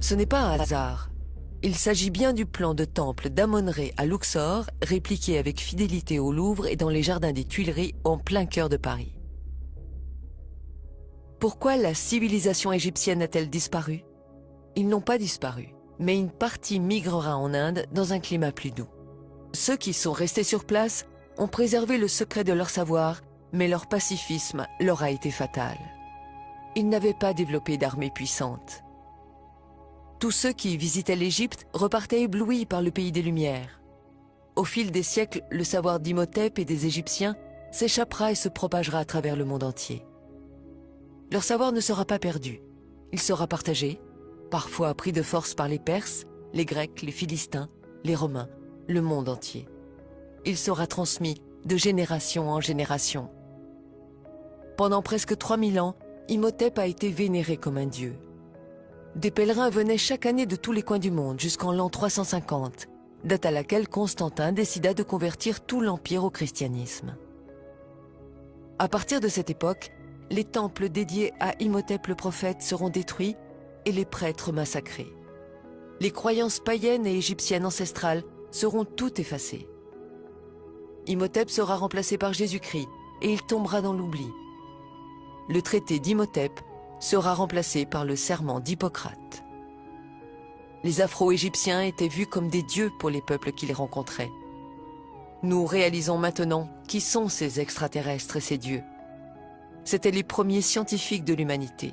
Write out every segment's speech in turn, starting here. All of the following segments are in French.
Ce n'est pas un hasard. Il s'agit bien du plan de temple d'Amon-Ré à Luxor, répliqué avec fidélité au Louvre et dans les jardins des Tuileries en plein cœur de Paris. Pourquoi la civilisation égyptienne a-t-elle disparu? Ils n'ont pas disparu, mais une partie migrera en Inde dans un climat plus doux. Ceux qui sont restés sur place ont préservé le secret de leur savoir, mais leur pacifisme leur a été fatal. Ils n'avaient pas développé d'armée puissante. Tous ceux qui visitaient l'Égypte repartaient éblouis par le pays des Lumières. Au fil des siècles, le savoir d'Imhotep et des Égyptiens s'échappera et se propagera à travers le monde entier. Leur savoir ne sera pas perdu. Il sera partagé, parfois pris de force par les Perses, les Grecs, les Philistins, les Romains, le monde entier. Il sera transmis de génération en génération. Pendant presque 3000 ans, Imhotep a été vénéré comme un dieu. Des pèlerins venaient chaque année de tous les coins du monde jusqu'en l'an 350, date à laquelle Constantin décida de convertir tout l'Empire au christianisme. À partir de cette époque, les temples dédiés à Imhotep le prophète seront détruits et les prêtres massacrés. Les croyances païennes et égyptiennes ancestrales seront toutes effacées. Imhotep sera remplacé par Jésus-Christ et il tombera dans l'oubli. Le traité d'Imhotep sera remplacé par le serment d'Hippocrate. Les Afro-Égyptiens étaient vus comme des dieux pour les peuples qui les rencontraient. Nous réalisons maintenant qui sont ces extraterrestres et ces dieux. C'étaient les premiers scientifiques de l'humanité,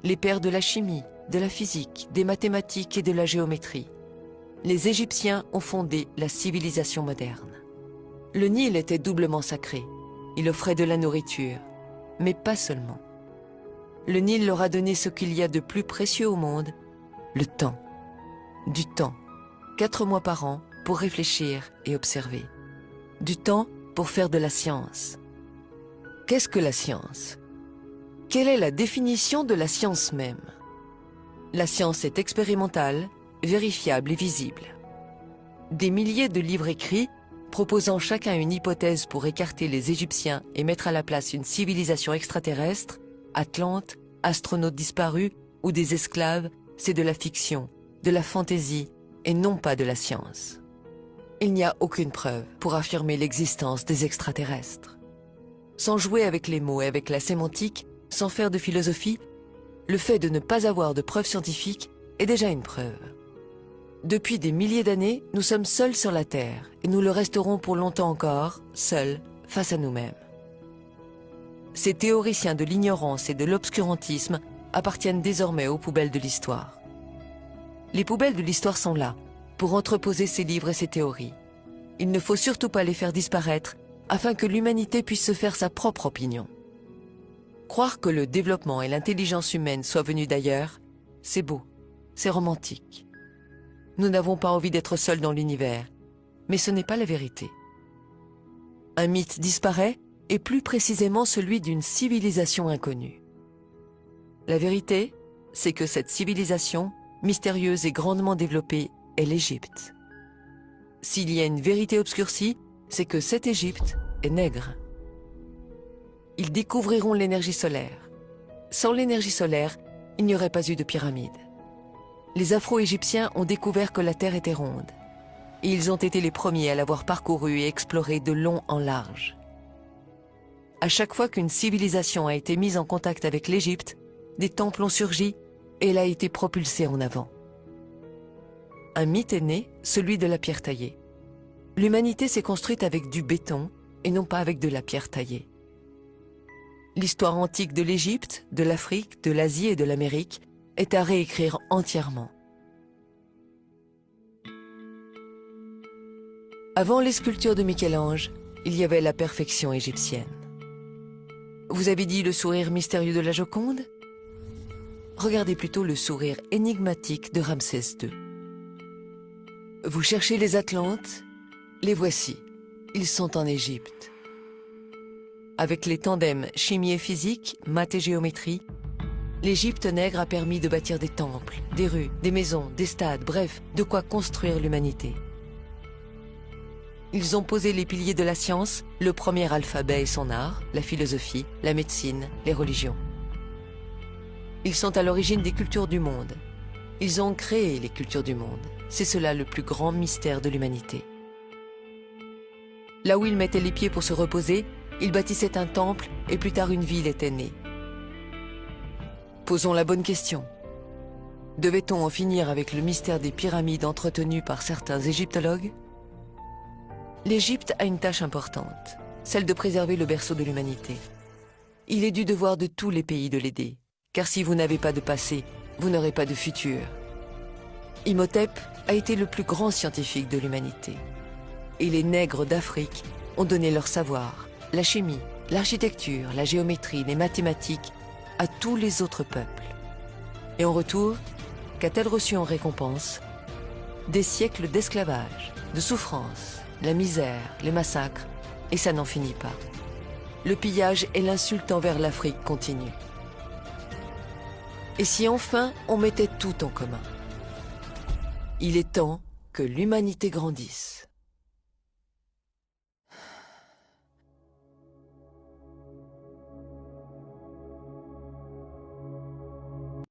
les pères de la chimie, de la physique, des mathématiques et de la géométrie. Les Égyptiens ont fondé la civilisation moderne. Le Nil était doublement sacré. Il offrait de la nourriture, mais pas seulement. Le Nil leur a donné ce qu'il y a de plus précieux au monde, le temps. Du temps, 4 mois par an pour réfléchir et observer. Du temps pour faire de la science. Qu'est-ce que la science? Quelle est la définition de la science même? La science est expérimentale, vérifiable et visible. Des milliers de livres écrits, proposant chacun une hypothèse pour écarter les Égyptiens et mettre à la place une civilisation extraterrestre, Atlante, astronautes disparus ou des esclaves, c'est de la fiction, de la fantaisie et non pas de la science. Il n'y a aucune preuve pour affirmer l'existence des extraterrestres. Sans jouer avec les mots et avec la sémantique, sans faire de philosophie, le fait de ne pas avoir de preuves scientifiques est déjà une preuve. Depuis des milliers d'années, nous sommes seuls sur la Terre et nous le resterons pour longtemps encore, seuls, face à nous-mêmes. Ces théoriciens de l'ignorance et de l'obscurantisme appartiennent désormais aux poubelles de l'histoire. Les poubelles de l'histoire sont là, pour entreposer ces livres et ces théories. Il ne faut surtout pas les faire disparaître, afin que l'humanité puisse se faire sa propre opinion. Croire que le développement et l'intelligence humaine soient venus d'ailleurs, c'est beau, c'est romantique. Nous n'avons pas envie d'être seuls dans l'univers, mais ce n'est pas la vérité. Un mythe disparaît, et plus précisément celui d'une civilisation inconnue. La vérité, c'est que cette civilisation, mystérieuse et grandement développée, est l'Égypte. S'il y a une vérité obscurcie, c'est que cette Égypte est nègre. Ils découvriront l'énergie solaire. Sans l'énergie solaire, il n'y aurait pas eu de pyramide. Les Afro-Égyptiens ont découvert que la Terre était ronde. Et ils ont été les premiers à l'avoir parcourue et explorée de long en large. À chaque fois qu'une civilisation a été mise en contact avec l'Égypte, des temples ont surgi et elle a été propulsée en avant. Un mythe est né, celui de la pierre taillée. L'humanité s'est construite avec du béton et non pas avec de la pierre taillée. L'histoire antique de l'Égypte, de l'Afrique, de l'Asie et de l'Amérique est à réécrire entièrement. Avant les sculptures de Michel-Ange, il y avait la perfection égyptienne. Vous avez dit le sourire mystérieux de la Joconde? Regardez plutôt le sourire énigmatique de Ramsès II. Vous cherchez les Atlantes? Les voici. Ils sont en Égypte. Avec les tandems chimie et physique, maths et géométrie, l'Égypte nègre a permis de bâtir des temples, des rues, des maisons, des stades, bref, de quoi construire l'humanité. Ils ont posé les piliers de la science, le premier alphabet et son art, la philosophie, la médecine, les religions. Ils sont à l'origine des cultures du monde. Ils ont créé les cultures du monde. C'est cela le plus grand mystère de l'humanité. Là où ils mettaient les pieds pour se reposer, ils bâtissaient un temple et plus tard une ville était née. Posons la bonne question. Devait-on en finir avec le mystère des pyramides entretenues par certains égyptologues? L'Égypte a une tâche importante, celle de préserver le berceau de l'humanité. Il est du devoir de tous les pays de l'aider, car si vous n'avez pas de passé, vous n'aurez pas de futur. Imhotep a été le plus grand scientifique de l'humanité. Et les nègres d'Afrique ont donné leur savoir, la chimie, l'architecture, la géométrie, les mathématiques à tous les autres peuples. Et en retour, qu'a-t-elle reçu en récompense? Des siècles d'esclavage, de souffrance, la misère, les massacres, et ça n'en finit pas. Le pillage et l'insulte envers l'Afrique continuent. Et si enfin on mettait tout en commun? Il est temps que l'humanité grandisse.